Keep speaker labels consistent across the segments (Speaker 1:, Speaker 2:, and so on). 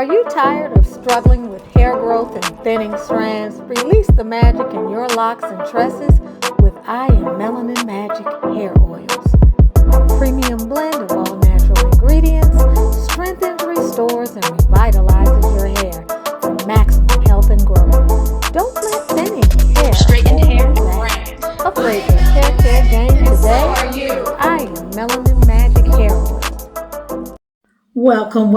Speaker 1: Are you tired of struggling with hair growth and thinning strands? Release the magic in your locks and tresses with I Am Melanin Magic Hair Oils. A premium blend of all natural ingredients strengthens, restores, and revitalizes your hair for maximum health and growth. Don't let thinning hair
Speaker 2: straightened hair
Speaker 1: brand. Upgrade your hair care game today. I Am Melanin Magic Hair Oils.
Speaker 3: Welcome.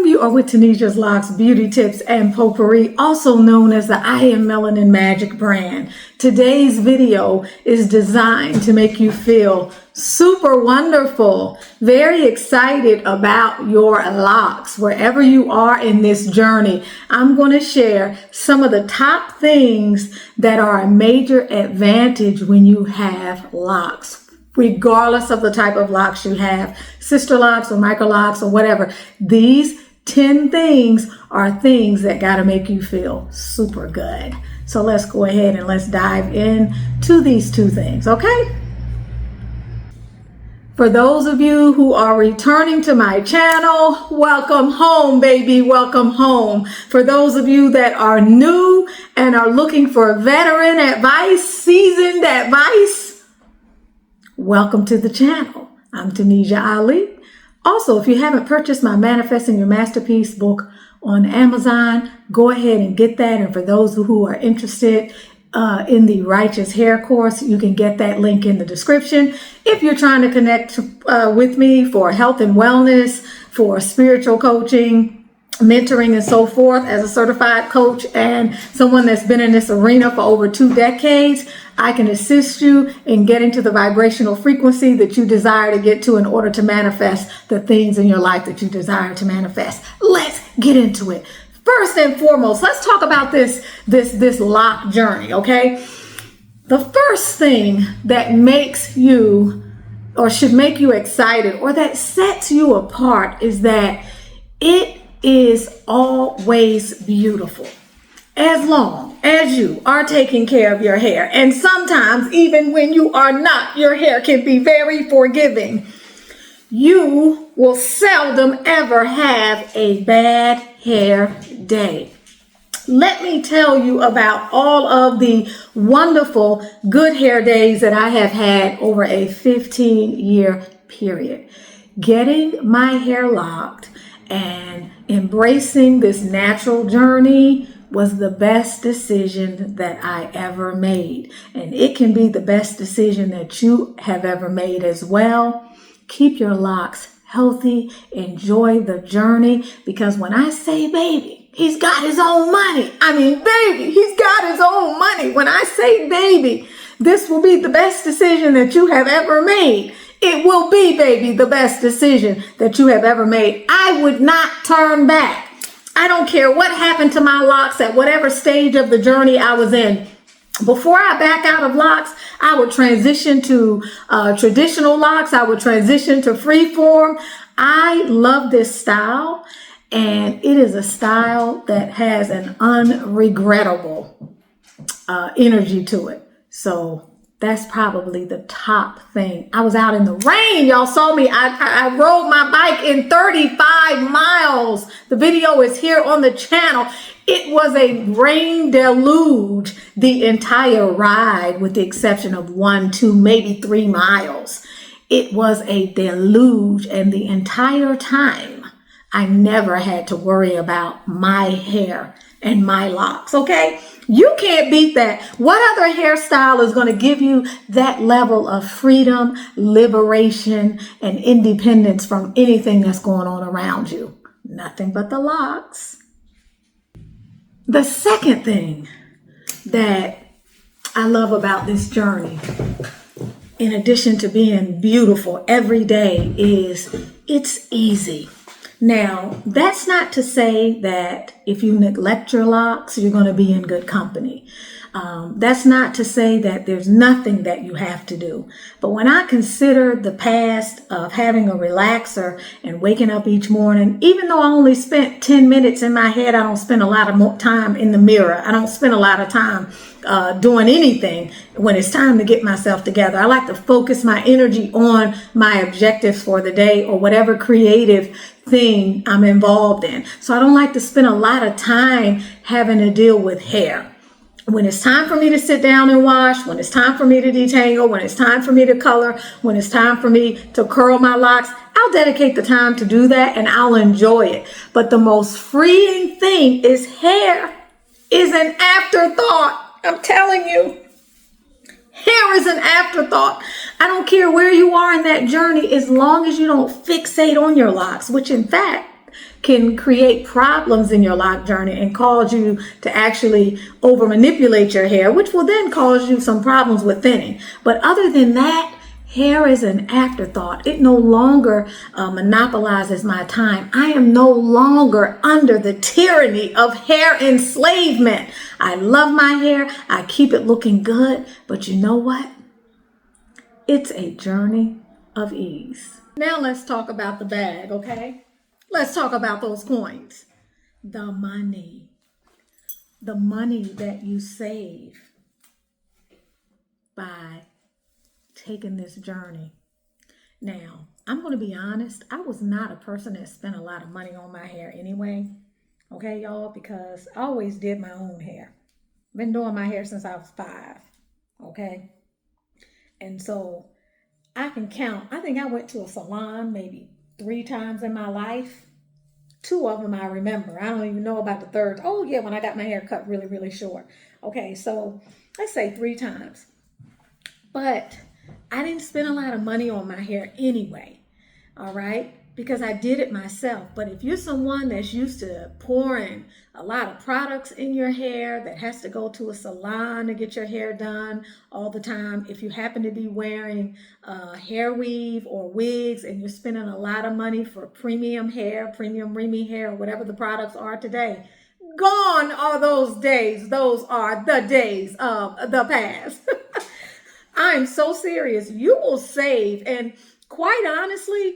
Speaker 3: You are with Tanesia's Locks Beauty Tips and Potpourri, also known as the I Am Melanin Magic brand. Today's video is designed to make you feel super wonderful, very excited about your locks. Wherever you are in this journey, I'm going to share some of the top things that are a major advantage when you have locks. Regardless of the type of locks you have, Sisterlocks or Microlocks or whatever, these 10 things are things that got to make you feel super good. So let's go ahead and let's dive into these 2 things, okay? For those of you who are returning to my channel, welcome home, baby, welcome home. For those of you that are new and are looking for veteran advice, seasoned advice, welcome to the channel. I'm Tanesia Ali. Also, if you haven't purchased my Manifesting Your Masterpiece book on Amazon, go ahead and get that. And for those who are interested in the Righteous Hair course, you can get that link in the description. If you're trying to connect with me for health and wellness, for spiritual coaching, mentoring and so forth, as a certified coach and someone that's been in this arena for over 2 decades, I can assist you in getting to the vibrational frequency that you desire to get to in order to manifest the things in your life that you desire to manifest. Let's get into it. First and foremost, let's talk about this lock journey, okay? The first thing that makes you or should make you excited or that sets you apart is that it is always beautiful. As long as you are taking care of your hair, and sometimes even when you are not, your hair can be very forgiving. You will seldom ever have a bad hair day. Let me tell you about all of the wonderful good hair days that I have had over a 15-year period. Getting my hair locked and embracing this natural journey was the best decision that I ever made. And it can be the best decision that you have ever made as well. Keep your locks healthy. Enjoy the journey. Because when I say baby, he's got his own money. I mean, baby, he's got his own money. When I say baby, this will be the best decision that you have ever made. It will be, baby, the best decision that you have ever made. I would not turn back. I don't care what happened to my locks at whatever stage of the journey I was in. Before I back out of locks, I would transition to traditional locks. I would transition to freeform. I love this style, and it is a style that has an unregrettable energy to it. So that's probably the top thing. I was out in the rain. Y'all saw me. I rode my bike in 35 miles. The video is here on the channel. It was a rain deluge the entire ride, with the exception of 1, 2, maybe 3 miles. It was a deluge, and the entire time I never had to worry about my hair and my locks, okay? You can't beat that. What other hairstyle is going to give you that level of freedom, liberation, and independence from anything that's going on around you? Nothing but the locks. The second thing that I love about this journey, in addition to being beautiful every day, is it's easy. Now, that's not to say that if you neglect your locks, you're going to be in good company. That's not to say that there's nothing that you have to do. But when I consider the past of having a relaxer and waking up each morning, even though I only spent 10 minutes in my head, I don't spend a lot of time in the mirror. I don't spend a lot of time doing anything when it's time to get myself together. I like to focus my energy on my objectives for the day or whatever creative thing I'm involved in. So I don't like to spend a lot of time having to deal with hair. When it's time for me to sit down and wash, when it's time for me to detangle, when it's time for me to color, when it's time for me to curl my locks, I'll dedicate the time to do that and I'll enjoy it. But the most freeing thing is hair is an afterthought. I'm telling you, hair is an afterthought. I don't care where you are in that journey as long as you don't fixate on your locks, which in fact can create problems in your lock journey and cause you to actually over manipulate your hair, which will then cause you some problems with thinning. But other than that, hair is an afterthought. It no longer monopolizes my time. I am no longer under the tyranny of hair enslavement. I love my hair. I keep it looking good. But you know what? It's a journey of ease. Now let's talk about the bag, okay? Let's talk about those coins. The money that you save by taking this journey. Now, I'm going to be honest. I was not a person that spent a lot of money on my hair anyway. Okay, y'all, because I always did my own hair. Been doing my hair since I was 5. Okay. And so I can count. I think I went to a salon maybe 3 times in my life. 2 of them I remember. I don't even know about the third. Oh yeah, when I got my hair cut really, really short. Okay, so let's say 3 times. But I didn't spend a lot of money on my hair anyway. All right, because I did it myself. But if you're someone that's used to pouring a lot of products in your hair, that has to go to a salon to get your hair done all the time, if you happen to be wearing hair weave or wigs and you're spending a lot of money for premium hair, premium Remy hair, or whatever the products are today, gone are those days. Those are the days of the past. I'm so serious. You will save. And quite honestly,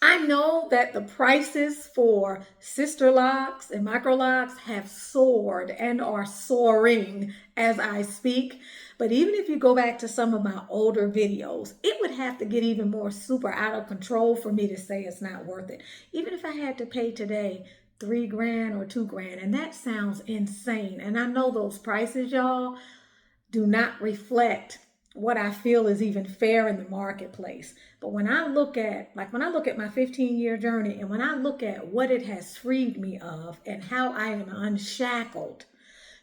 Speaker 3: I know that the prices for Sisterlocks and Microlocks have soared and are soaring as I speak. But even if you go back to some of my older videos, it would have to get even more super out of control for me to say it's not worth it. Even if I had to pay today $3,000 or $2,000, and that sounds insane. And I know those prices, y'all, do not reflect what I feel is even fair in the marketplace. But when I look at my 15-year journey, and when I look at what it has freed me of and how I am unshackled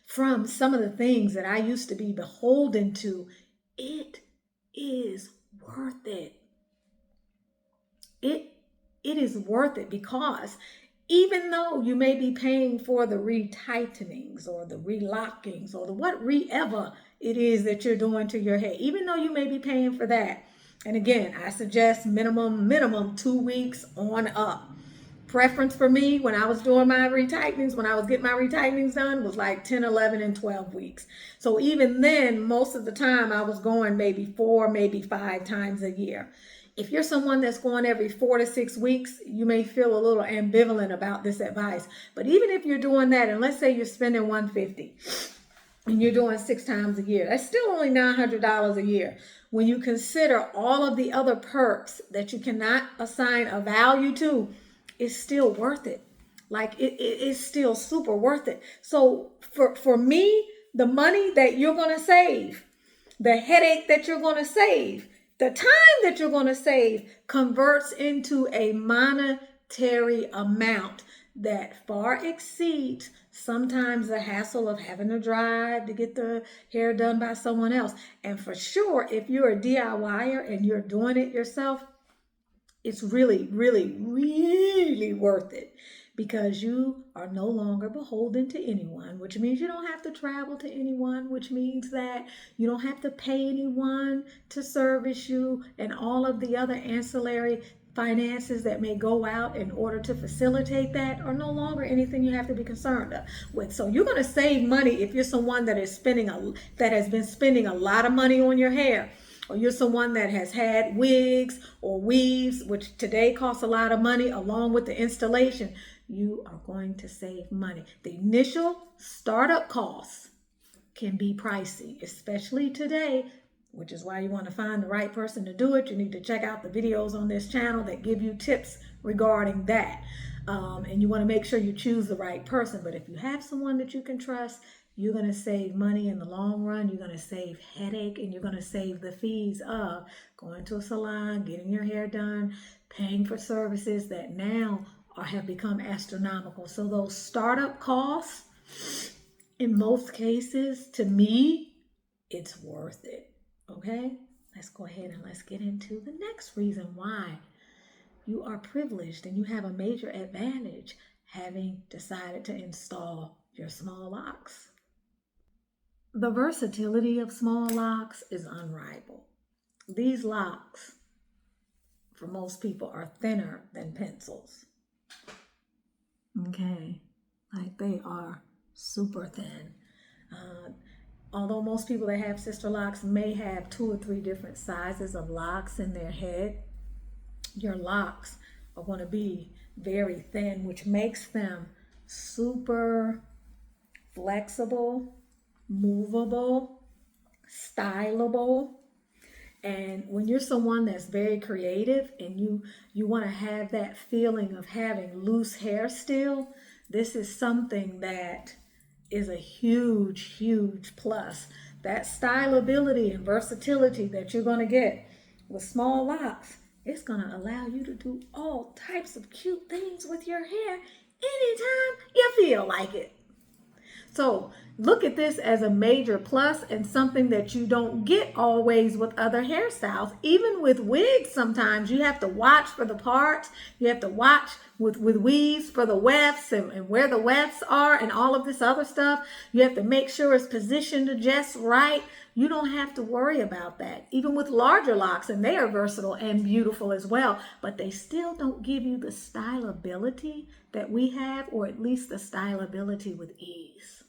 Speaker 3: from some of the things that I used to be beholden to, it is worth it. It is worth it, because even though you may be paying for the retightenings or the relockings or the whatever it is that you're doing to your hair, even though you may be paying for that. And again, I suggest minimum 2 weeks on up. Preference for me when I was doing my retightenings, when I was getting my retightenings done, was like 10, 11, and 12 weeks. So even then, most of the time I was going maybe 4, maybe 5 times a year. If you're someone that's going every 4 to 6 weeks, you may feel a little ambivalent about this advice. But even if you're doing that, and let's say you're spending $150 and you're doing 6 times a year, that's still only $900 a year. When you consider all of the other perks that you cannot assign a value to, it's still worth it. Like it is still super worth it. So for me, the money that you're going to save, the headache that you're going to save, the time that you're going to save converts into a monetary amount that far exceeds sometimes the hassle of having to drive to get the hair done by someone else. And for sure, if you're a DIYer and you're doing it yourself, it's really, really, really worth it, because you are no longer beholden to anyone, which means you don't have to travel to anyone, which means that you don't have to pay anyone to service you and all of the other ancillary finances that may go out in order to facilitate that are no longer anything you have to be concerned with. So you're going to save money if you're someone that has been spending a lot of money on your hair, or you're someone that has had wigs or weaves, which today costs a lot of money, along with the installation. You are going to save money. The initial startup costs can be pricey, especially today, which is why you want to find the right person to do it. You need to check out the videos on this channel that give you tips regarding that. And you want to make sure you choose the right person. But if you have someone that you can trust, you're going to save money in the long run. You're going to save headache, and you're going to save the fees of going to a salon, getting your hair done, paying for services that now have become astronomical. So those startup costs, in most cases, to me, it's worth it. Okay, let's go ahead and let's get into the next reason why you are privileged and you have a major advantage having decided to install your small locks. The versatility of small locks is unrivaled. These locks, for most people, are thinner than pencils. Okay, like they are super thin. Although most people that have Sisterlocks may have 2 or 3 different sizes of locks in their head, your locks are going to be very thin, which makes them super flexible, movable, stylable. And when you're someone that's very creative and you want to have that feeling of having loose hair still, this is something that is a huge, huge plus. That stylability and versatility that you're going to get with small locks, it's going to allow you to do all types of cute things with your hair anytime you feel like it. So look at this as a major plus and something that you don't get always with other hairstyles. Even with wigs, sometimes you have to watch for the parts. You have to watch with weaves for the wefts and where the wefts are and all of this other stuff. You have to make sure it's positioned just right. You don't have to worry about that. Even with larger locks, and they are versatile and beautiful as well, but they still don't give you the stylability that we have, or at least the stylability with ease.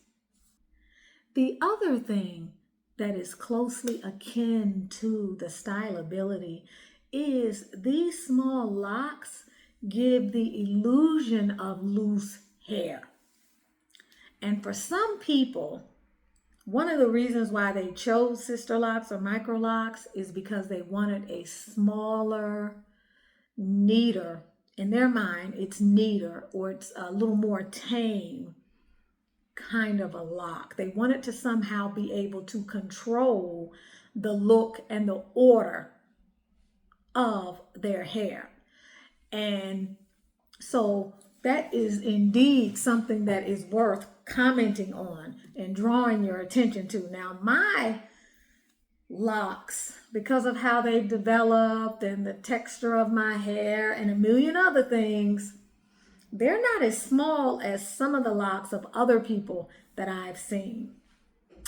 Speaker 3: The other thing that is closely akin to the stylability is these small locks give the illusion of loose hair. And for some people, one of the reasons why they chose Sisterlocks or Microlocks is because they wanted a smaller, neater, in their mind, it's neater, or it's a little more tame kind of a lock. They wanted to somehow be able to control the look and the order of their hair. And so that is indeed something that is worth commenting on and drawing your attention to. Now, my locks, because of how they've developed and the texture of my hair and a million other things, they're not as small as some of the locks of other people that I've seen.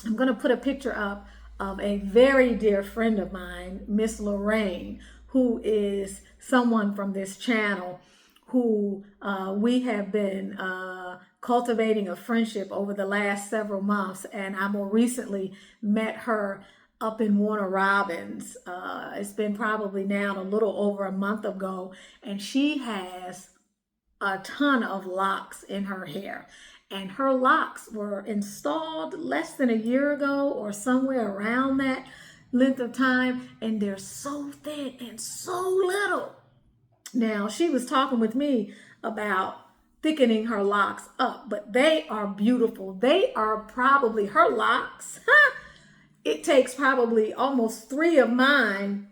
Speaker 3: I'm going to put a picture up of a very dear friend of mine, Miss Lorraine, who is someone from this channel who we have been cultivating a friendship over the last several months. And I more recently met her up in Warner Robins. It's been probably now a little over a month ago. And she has a ton of locks in her hair. And her locks were installed less than a year ago or somewhere around that length of time. And they're so thin and so little. Now, she was talking with me about thickening her locks up, but they are beautiful. They are probably her locks. It takes probably almost 3 of mine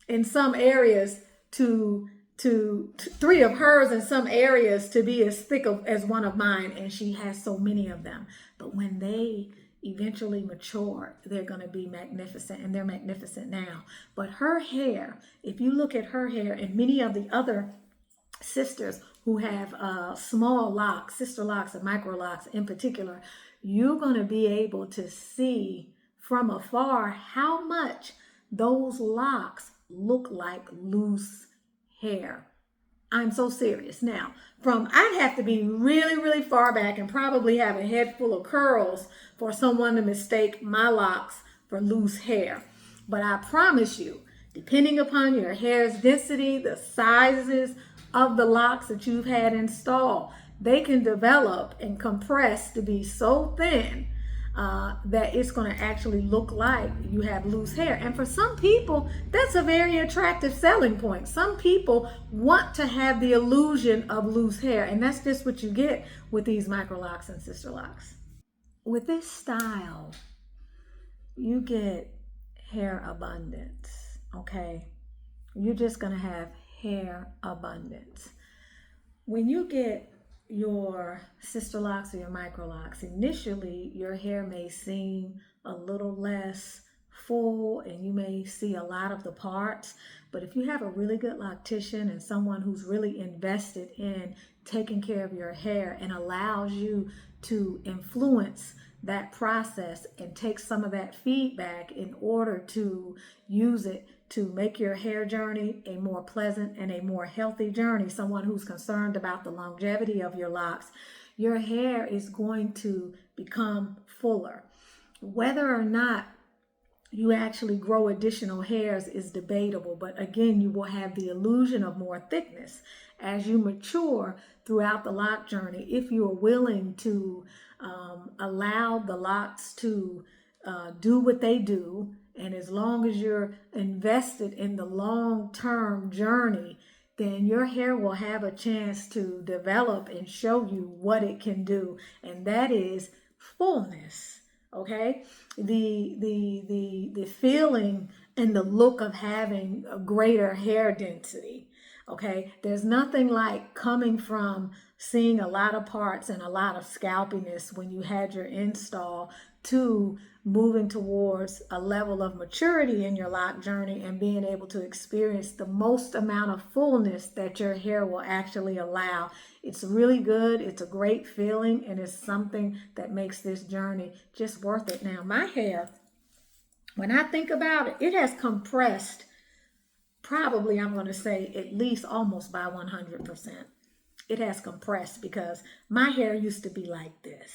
Speaker 3: in some areas to 3 of hers in some areas to be as thick as one of mine, and she has so many of them. But when they eventually mature, they're going to be magnificent, and they're magnificent now. But her hair, if you look at her hair and many of the other sisters who have small locks, Sisterlocks and Microlocks in particular, you're going to be able to see from afar how much those locks look like loose hair. I'm so serious. Now, I'd have to be really, really far back and probably have a head full of curls for someone to mistake my locks for loose hair. But I promise you, depending upon your hair's density, the sizes of the locks that you've had installed, they can develop and compress to be so thin that it's going to actually look like you have loose hair. And for some people, that's a very attractive selling point. Some people want to have the illusion of loose hair, and that's just what you get with these Microlocks and Sisterlocks. With this style, you get hair abundance, okay? You're just going to have hair abundance. When you get your Sisterlocks or your Microlocks, initially your hair may seem a little less full and you may see a lot of the parts, but if you have a really good loctician and someone who's really invested in taking care of your hair and allows you to influence that process and take some of that feedback in order to use it to make your hair journey a more pleasant and a more healthy journey, someone who's concerned about the longevity of your locks, your hair is going to become fuller. Whether or not you actually grow additional hairs is debatable, but again, you will have the illusion of more thickness as you mature throughout the lock journey. If you are willing to allow the locks to do what they do, and as long as you're invested in the long-term journey, then your hair will have a chance to develop and show you what it can do, and that is fullness. Okay, the feeling and the look of having a greater hair density. Okay, there's nothing like coming from seeing a lot of parts and a lot of scalpiness when you had your install to moving towards a level of maturity in your lock journey and being able to experience the most amount of fullness that your hair will actually allow. It's really good. It's a great feeling, and it's something that makes this journey just worth it. Now, my hair, when I think about it, it has compressed probably, I'm going to say, at least almost by 100%. It has compressed because my hair used to be like this.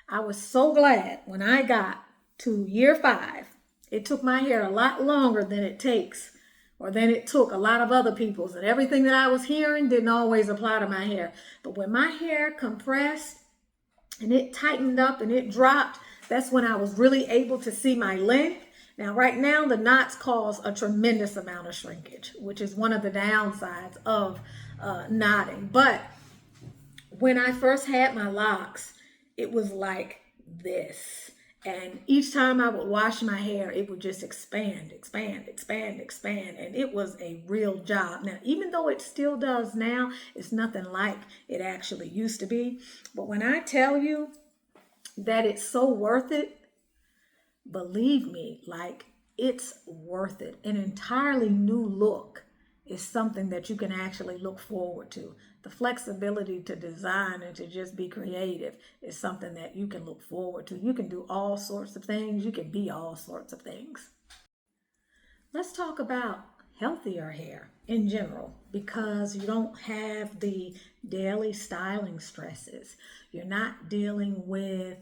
Speaker 3: I was so glad when I got to year 5. It took my hair a lot longer than it takes, or than it took a lot of other people's, and everything that I was hearing didn't always apply to my hair. But when my hair compressed and it tightened up and it dropped, that's when I was really able to see my length. Now, right now, the knots cause a tremendous amount of shrinkage, which is one of the downsides of knotting. But when I first had my locks, it was like this. And each time I would wash my hair, it would just expand, expand, expand, expand. And it was a real job. Now, even though it still does now, it's nothing like it actually used to be. But when I tell you that it's so worth it, believe me, like, it's worth it. An entirely new look is something that you can actually look forward to. The flexibility to design and to just be creative is something that you can look forward to. You can do all sorts of things. You can be all sorts of things. Let's talk about healthier hair in general, because you don't have the daily styling stresses. You're not dealing with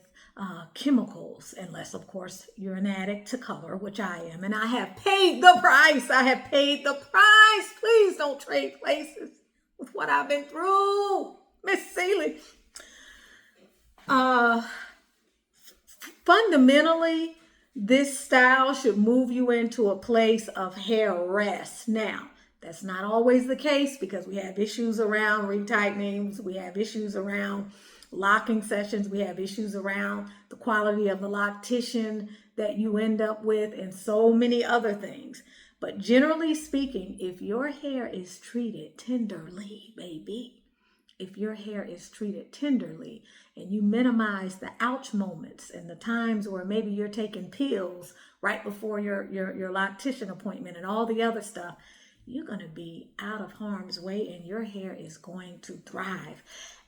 Speaker 3: chemicals, unless of course you're an addict to color, which I am, and I have paid the price. I have paid the price. Please don't trade places with what I've been through, Miss Seeley. Fundamentally, this style should move you into a place of hair rest. Now, that's not always the case, because we have issues around retightenings, we have issues around locking sessions, we have issues around the quality of the loctician that you end up with, and so many other things. But generally speaking, if your hair is treated tenderly, baby, if your hair is treated tenderly and you minimize the ouch moments and the times where maybe you're taking pills right before your loctician appointment and all the other stuff, you're going to be out of harm's way and your hair is going to thrive.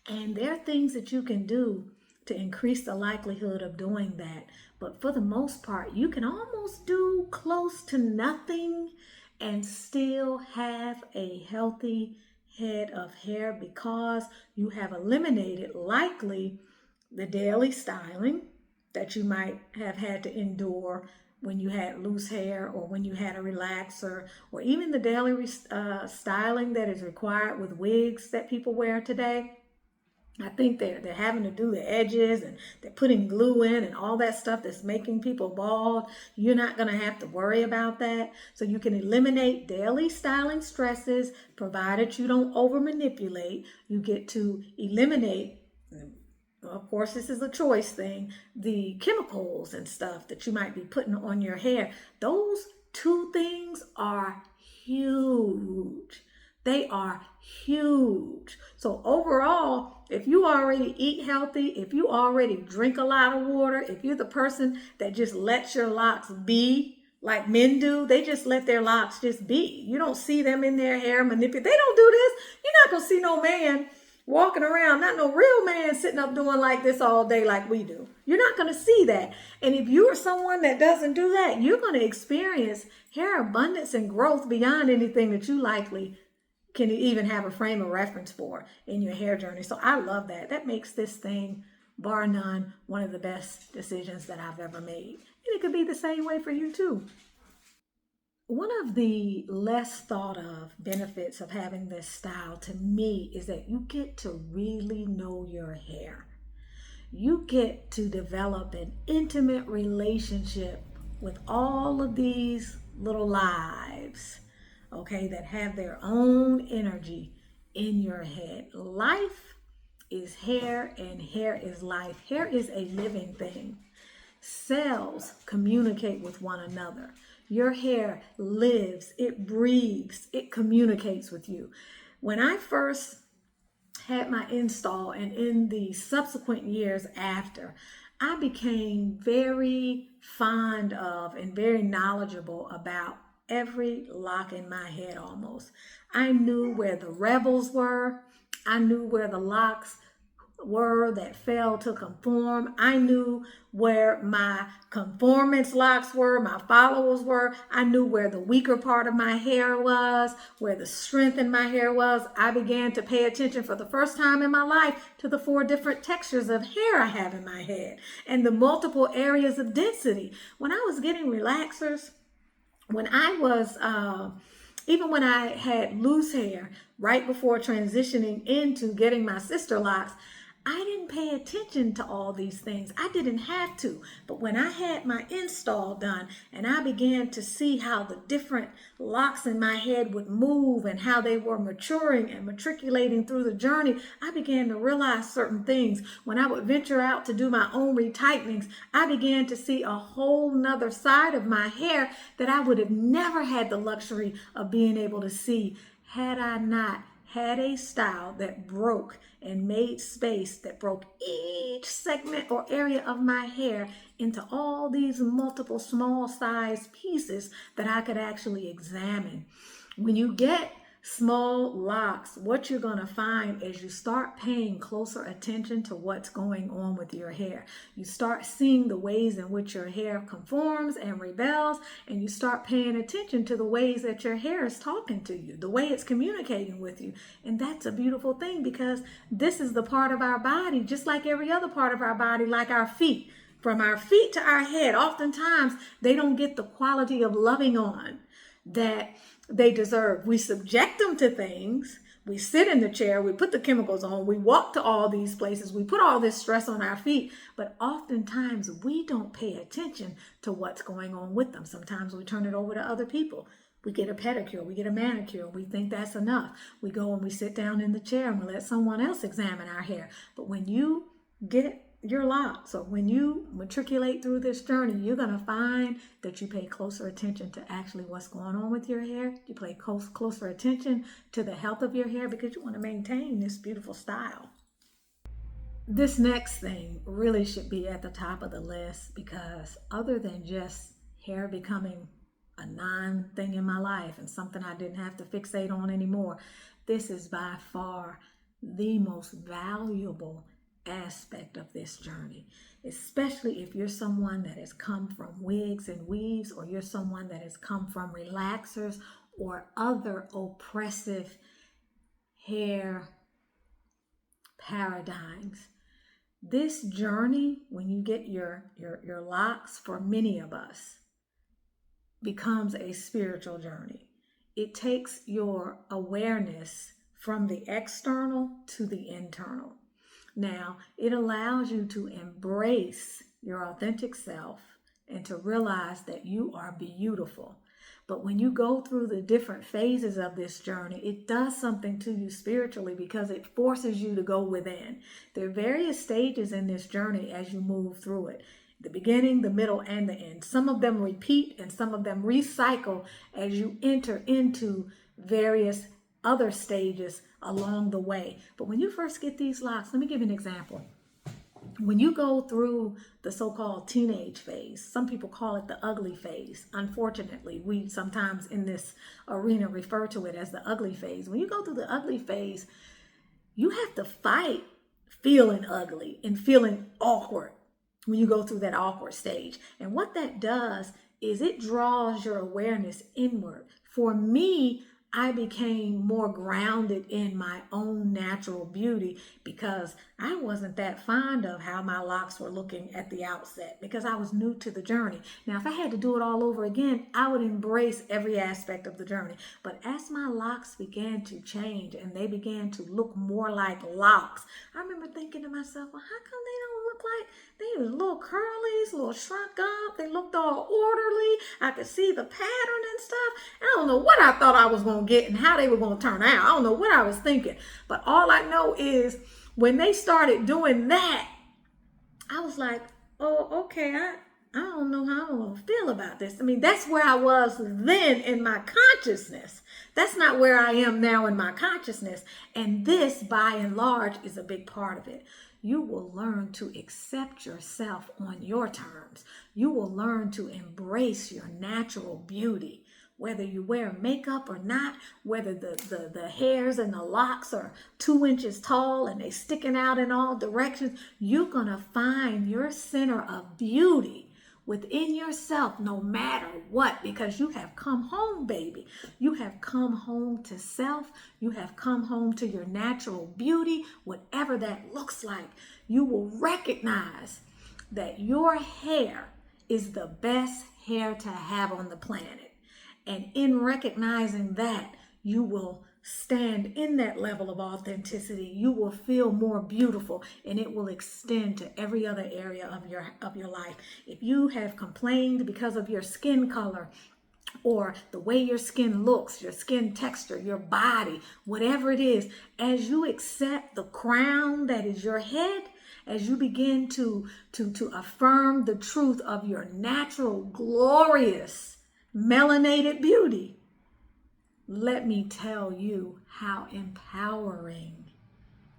Speaker 3: And there are things that you can do to increase the likelihood of doing that. But for the most part, you can almost do close to nothing and still have a healthy head of hair because you have eliminated likely the daily styling that you might have had to endure when you had loose hair or when you had a relaxer, or even the daily styling that is required with wigs that people wear today. I think they're having to do the edges and they're putting glue in and all that stuff that's making people bald. You're not going to have to worry about that. So you can eliminate daily styling stresses provided you don't over manipulate. You get to eliminate, of course, this is a choice thing, the chemicals and stuff that you might be putting on your hair. Those two things are huge. They are huge. So overall, if you already eat healthy, if you already drink a lot of water, if you're the person that just lets your locks be like men do, they just let their locks just be. You don't see them in their hair manipulate. They don't do this. You're not going to see no man walking around, not no real man sitting up doing like this all day like we do. You're not going to see that. And if you are someone that doesn't do that, you're going to experience hair abundance and growth beyond anything that you likely can even have a frame of reference for in your hair journey. So I love that. That makes this thing, bar none, one of the best decisions that I've ever made. And it could be the same way for you too. One of the less thought of benefits of having this style to me is that you get to really know your hair. You get to develop an intimate relationship with all of these little lives, okay, that have their own energy in your head. Life is hair and hair is life. Hair is a living thing. Cells communicate with one another. Your hair lives, it breathes, it communicates with you. When I first had my install and in the subsequent years after, I became very fond of and very knowledgeable about every lock in my head almost. I knew where the rebels were. I knew where the locks were that failed to conform. I knew where my conformance locks were, my followers were. I knew where the weaker part of my hair was, where the strength in my hair was. I began to pay attention for the first time in my life to the 4 different textures of hair I have in my head and the multiple areas of density. When I was getting relaxers, when I was, even when I had loose hair right before transitioning into getting my Sisterlocks, I didn't pay attention to all these things. I didn't have to. But when I had my install done and I began to see how the different locks in my head would move and how they were maturing and matriculating through the journey, I began to realize certain things. When I would venture out to do my own retightenings, I began to see a whole nother side of my hair that I would have never had the luxury of being able to see had I not had a style that broke and made space, that broke each segment or area of my hair into all these multiple small size pieces that I could actually examine. When you get small locks, what you're going to find is you start paying closer attention to what's going on with your hair. You start seeing the ways in which your hair conforms and rebels, and you start paying attention to the ways that your hair is talking to you, the way it's communicating with you. And that's a beautiful thing, because this is the part of our body, just like every other part of our body, like our feet. From our feet to our head, oftentimes they don't get the quality of loving on that they deserve. We subject them to things. We sit in the chair, we put the chemicals on, we walk to all these places, we put all this stress on our feet, but oftentimes we don't pay attention to what's going on with them. Sometimes we turn it over to other people. We get a pedicure, we get a manicure, we think that's enough. We go and we sit down in the chair and we let someone else examine our hair. But when you get your locks, so when you matriculate through this journey, you're going to find that you pay closer attention to actually what's going on with your hair. You pay closer attention to the health of your hair, because you want to maintain this beautiful style. This next thing really should be at the top of the list, because other than just hair becoming a non-thing in my life and something I didn't have to fixate on anymore, this is by far the most valuable aspect of this journey, especially if you're someone that has come from wigs and weaves, or you're someone that has come from relaxers, or other oppressive hair paradigms. This journey, when you get your locks, for many of us, becomes a spiritual journey. It takes your awareness from the external to the internal. Now, it allows you to embrace your authentic self and to realize that you are beautiful. But when you go through the different phases of this journey, it does something to you spiritually because it forces you to go within. There are various stages in this journey as you move through it. The beginning, the middle, and the end. Some of them repeat and some of them recycle as you enter into various other stages along the way. But when you first get these locks, let me give you an example. When you go through the so-called teenage phase, some people call it the ugly phase. Unfortunately, we sometimes in this arena refer to it as the ugly phase. When you go through the ugly phase, you have to fight feeling ugly and feeling awkward when you go through that awkward stage. And what that does is it draws your awareness inward. For me, I became more grounded in my own natural beauty because I wasn't that fond of how my locks were looking at the outset because I was new to the journey. Now, if I had to do it all over again, I would embrace every aspect of the journey. But as my locks began to change and they began to look more like locks, I remember thinking to myself, well, how come they don't look like they was little curlies, a little shrunk up. They looked all orderly. I could see the pattern and stuff. I don't know what I thought I was going to get and how they were going to turn out. I don't know what I was thinking. But all I know is when they started doing that, I was like, oh, okay, I don't know how I'm going to feel about this. I mean, that's where I was then in my consciousness. That's not where I am now in my consciousness. And this, by and large, is a big part of it. You will learn to accept yourself on your terms. You will learn to embrace your natural beauty. Whether you wear makeup or not, whether the hairs and the locks are 2 inches tall and they sticking out in all directions, you're going to find your center of beauty within yourself no matter what, because you have come home, baby. You have come home to self. You have come home to your natural beauty, whatever that looks like. You will recognize that your hair is the best hair to have on the planet. And in recognizing that, you will stand in that level of authenticity. You will feel more beautiful, and it will extend to every other area of your life. If you have complained because of your skin color or the way your skin looks, your skin texture, your body, whatever it is, as you accept the crown that is your head, as you begin to affirm the truth of your natural, glorious, melanated beauty, let me tell you how empowering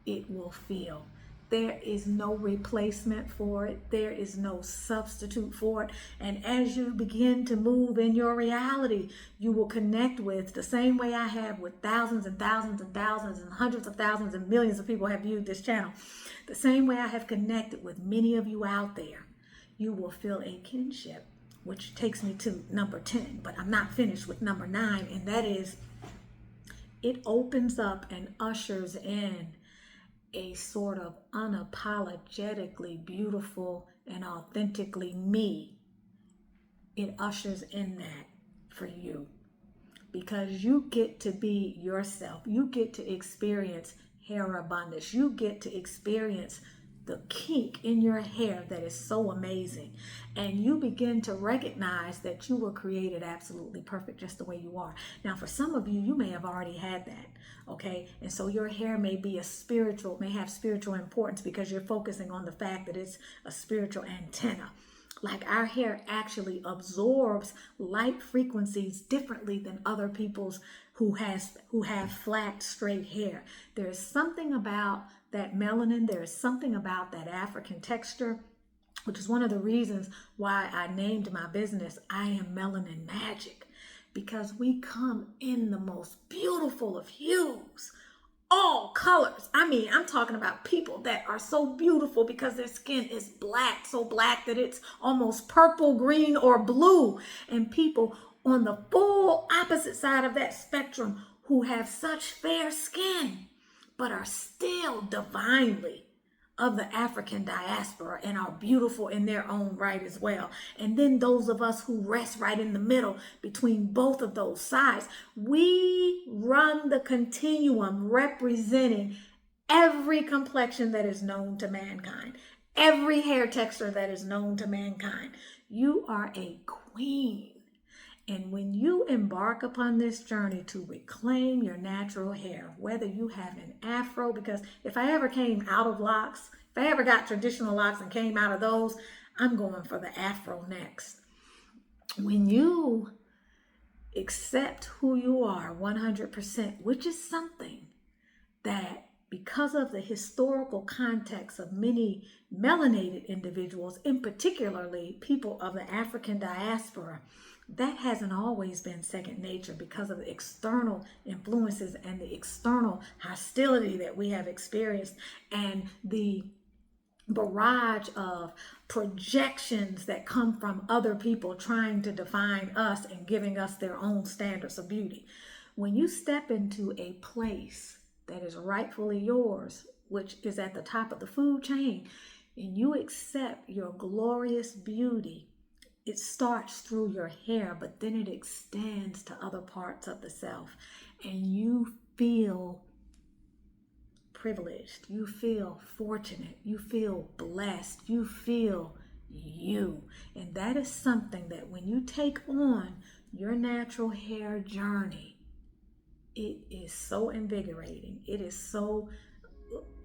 Speaker 3: it will feel. There is no replacement for it. There is no substitute for it. And as you begin to move in your reality, you will connect with the same way I have with thousands and thousands and thousands and hundreds of thousands and millions of people have viewed this channel. The same way I have connected with many of you out there, you will feel a kinship, which takes me to number 10, but I'm not finished with number 9, and that is it opens up and ushers in a sort of unapologetically beautiful and authentically me. It ushers in that for you because you get to be yourself. You get to experience hair abundance. You get to experience the kink in your hair that is so amazing. And you begin to recognize that you were created absolutely perfect just the way you are. Now, for some of you, you may have already had that, okay? And so your hair may be may have spiritual importance because you're focusing on the fact that it's a spiritual antenna. Like our hair actually absorbs light frequencies differently than other people's who have flat, straight hair. There is something about that melanin. There is something about that African texture, which is one of the reasons why I named my business I Am Melanin Magic, because we come in the most beautiful of hues, all colors. I mean, I'm talking about people that are so beautiful because their skin is black, so black that it's almost purple, green, or blue, and people on the full opposite side of that spectrum who have such fair skin, but are still divinely of the African diaspora and are beautiful in their own right as well. And then those of us who rest right in the middle between both of those sides, we run the continuum representing every complexion that is known to mankind, every hair texture that is known to mankind. You are a queen. And when you embark upon this journey to reclaim your natural hair, whether you have an afro, because if I ever came out of locks, if I ever got traditional locks and came out of those, I'm going for the afro next. When you accept who you are 100%, which is something that, because of the historical context of many melanated individuals, in particularly people of the African diaspora, that hasn't always been second nature because of the external influences and the external hostility that we have experienced and the barrage of projections that come from other people trying to define us and giving us their own standards of beauty. When you step into a place that is rightfully yours, which is at the top of the food chain, and you accept your glorious beauty, it starts through your hair, but then it extends to other parts of the self, and you feel privileged, you feel fortunate, you feel blessed, you feel you. And that is something that when you take on your natural hair journey, it is so invigorating. It is so,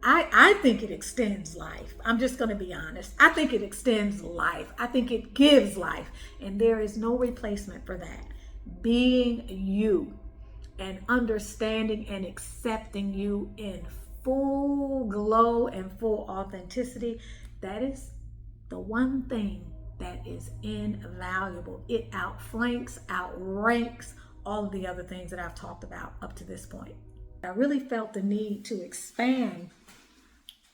Speaker 3: I think it extends life. I'm just going to be honest. I think it extends life. I think it gives life. And there is no replacement for that. Being you and understanding and accepting you in full glow and full authenticity, that is the one thing that is invaluable. It outflanks, outranks all of the other things that I've talked about up to this point. I really felt the need to expand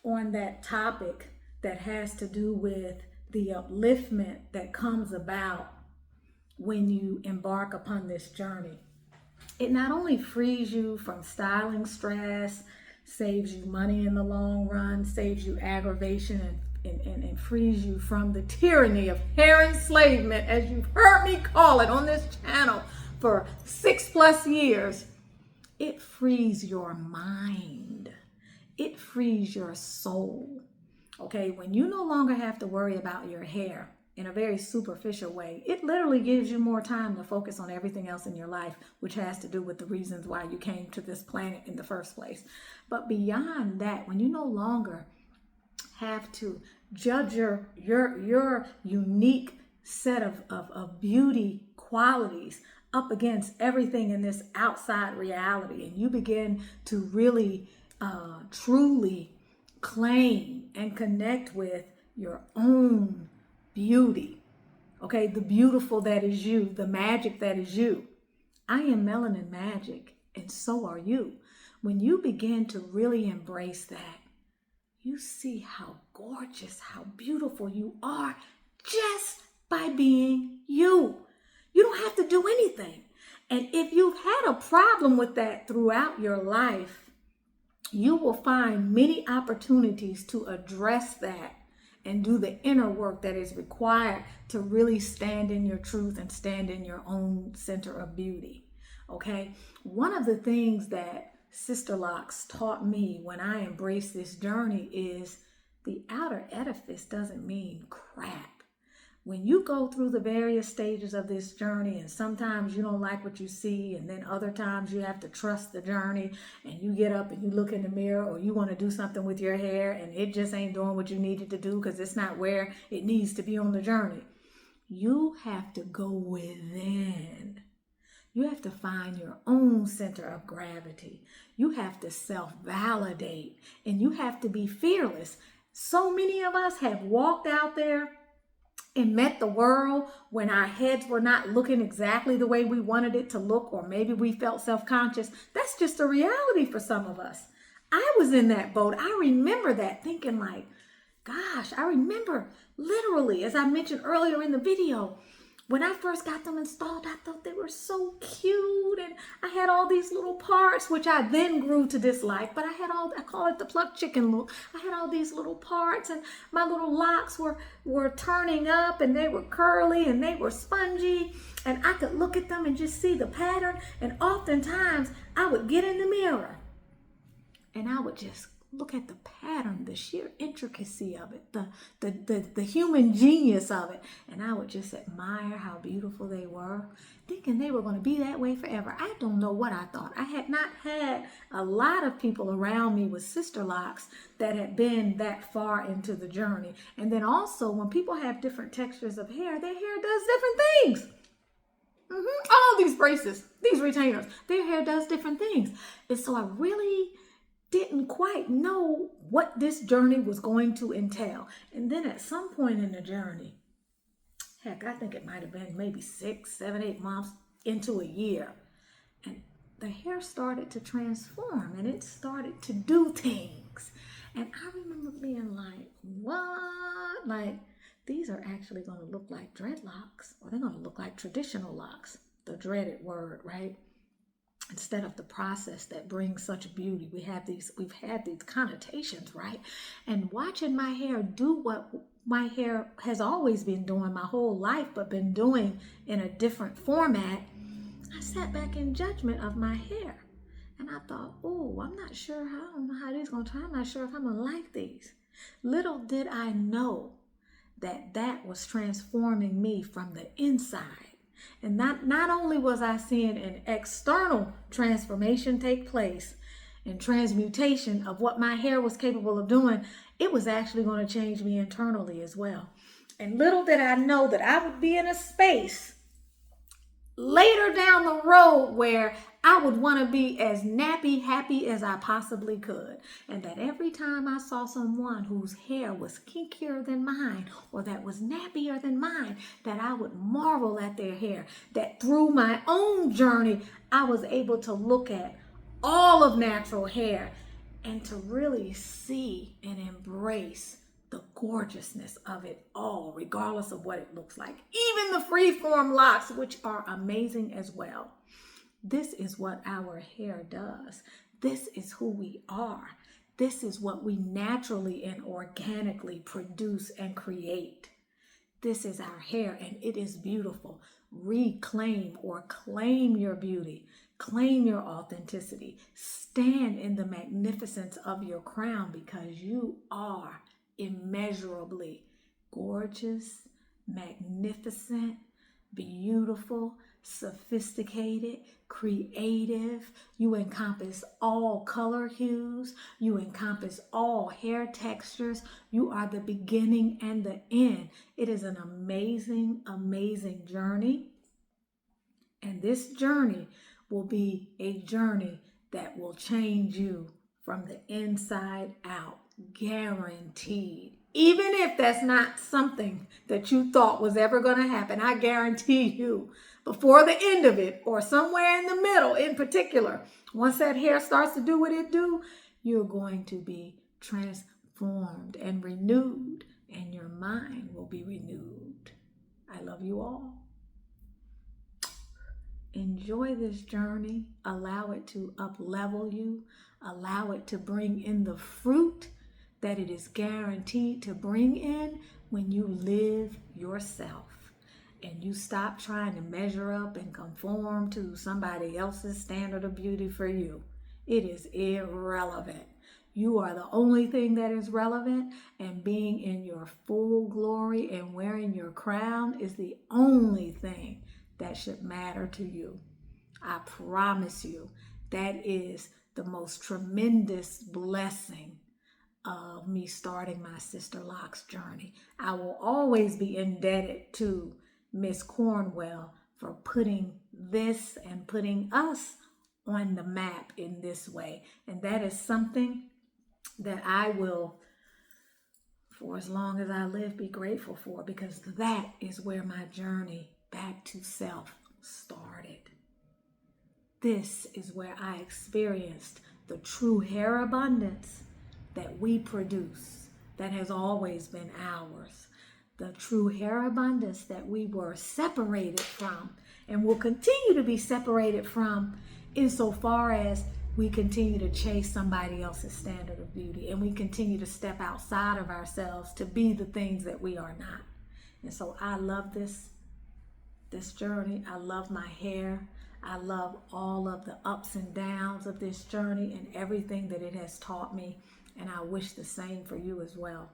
Speaker 3: on that topic that has to do with the upliftment that comes about when you embark upon this journey. It not only frees you from styling stress, saves you money in the long run, saves you aggravation, and frees you from the tyranny of hair enslavement, as you've heard me call it on this channel for 6+ years. It frees your mind. It frees your soul. Okay, when you no longer have to worry about your hair in a very superficial way, it literally gives you more time to focus on everything else in your life, which has to do with the reasons why you came to this planet in the first place. But beyond that, when you no longer have to judge your unique set of beauty qualities up against everything in this outside reality, and you begin to really truly claim and connect with your own beauty, okay, the beautiful that is you, the magic that is you. I am melanin magic, and so are you. When you begin to really embrace that, you see how gorgeous, how beautiful you are just by being you. You don't have to do anything. And if you've had a problem with that throughout your life, you will find many opportunities to address that and do the inner work that is required to really stand in your truth and stand in your own center of beauty. Okay? One of the things that Sisterlocks taught me when I embraced this journey is the outer edifice doesn't mean crap. When you go through the various stages of this journey, and sometimes you don't like what you see, and then other times you have to trust the journey, and you get up and you look in the mirror, or you want to do something with your hair and it just ain't doing what you needed to do because it's not where it needs to be on the journey. You have to go within. You have to find your own center of gravity. You have to self-validate, and you have to be fearless. So many of us have walked out there and met the world when our heads were not looking exactly the way we wanted it to look, or maybe we felt self-conscious. That's just a reality for some of us. I was in that boat. I remember that, thinking like, gosh, I remember literally, as I mentioned earlier in the video, When I first got them installed, I thought they were so cute. And I had all these little parts, which I then grew to dislike. But I call it the plucked chicken look. I had all these little parts, and my little locks were turning up, and they were curly, and they were spongy. And I could look at them and just see the pattern. And oftentimes, I would get in the mirror, and I would just look at the pattern, the sheer intricacy of it, the human genius of it. And I would just admire how beautiful they were, thinking they were going to be that way forever. I don't know what I thought. I had not had a lot of people around me with Sisterlocks that had been that far into the journey. And then also, when people have different textures of hair, their hair does different things. All these braces, these retainers, their hair does different things. And so I really didn't quite know what this journey was going to entail. And then at some point in the journey, heck, I think it might have been maybe 6, 7, 8 months into a year, and the hair started to transform, and it started to do things. And I remember being like, what? Like, these are actually going to look like dreadlocks, or they're going to look like traditional locks, the dreaded word, right? Instead of the process that brings such beauty, we've had these connotations, right? And watching my hair do what my hair has always been doing my whole life, but been doing in a different format, I sat back in judgment of my hair. And I thought, oh, I don't know how these going to turn. I'm not sure if I'm going to like these. Little did I know that was transforming me from the inside. And not only was I seeing an external transformation take place and transmutation of what my hair was capable of doing, it was actually going to change me internally as well. And little did I know that I would be in a space later down the road where I would want to be as nappy happy as I possibly could. And that every time I saw someone whose hair was kinkier than mine, or that was nappier than mine, that I would marvel at their hair. That through my own journey, I was able to look at all of natural hair and to really see and embrace the gorgeousness of it all, regardless of what it looks like. Even the freeform locks, which are amazing as well. This is what our hair does. This is who we are. This is what we naturally and organically produce and create. This is our hair, and it is beautiful. Reclaim or claim your beauty. Claim your authenticity. Stand in the magnificence of your crown, because you are immeasurably gorgeous, magnificent, beautiful, sophisticated, creative. You encompass all color hues. You encompass all hair textures. You are the beginning and the end. It is an amazing, amazing journey. And this journey will be a journey that will change you from the inside out. Guaranteed. Even if that's not something that you thought was ever going to happen, I guarantee you, before the end of it, or somewhere in the middle in particular, once that hair starts to do what it do, you're going to be transformed and renewed, and your mind will be renewed. I love you all. Enjoy this journey. Allow it to up-level you. Allow it to bring in the fruit that it is guaranteed to bring in when you live yourself and you stop trying to measure up and conform to somebody else's standard of beauty for you. It is irrelevant. You are the only thing that is relevant, and being in your full glory and wearing your crown is the only thing that should matter to you. I promise you, that is the most tremendous blessing of me starting my Sisterlocks journey. I will always be indebted to Miss Cornwell for putting this and putting us on the map in this way. And that is something that I will, for as long as I live, be grateful for, because that is where my journey back to self started. This is where I experienced the true hair abundance that we produce, that has always been ours. the true hair abundance that we were separated from and will continue to be separated from insofar as we continue to chase somebody else's standard of beauty and we continue to step outside of ourselves to be the things that we are not. And so I love this journey. I love my hair. I love all of the ups and downs of this journey and everything that it has taught me. And I wish the same for you as well.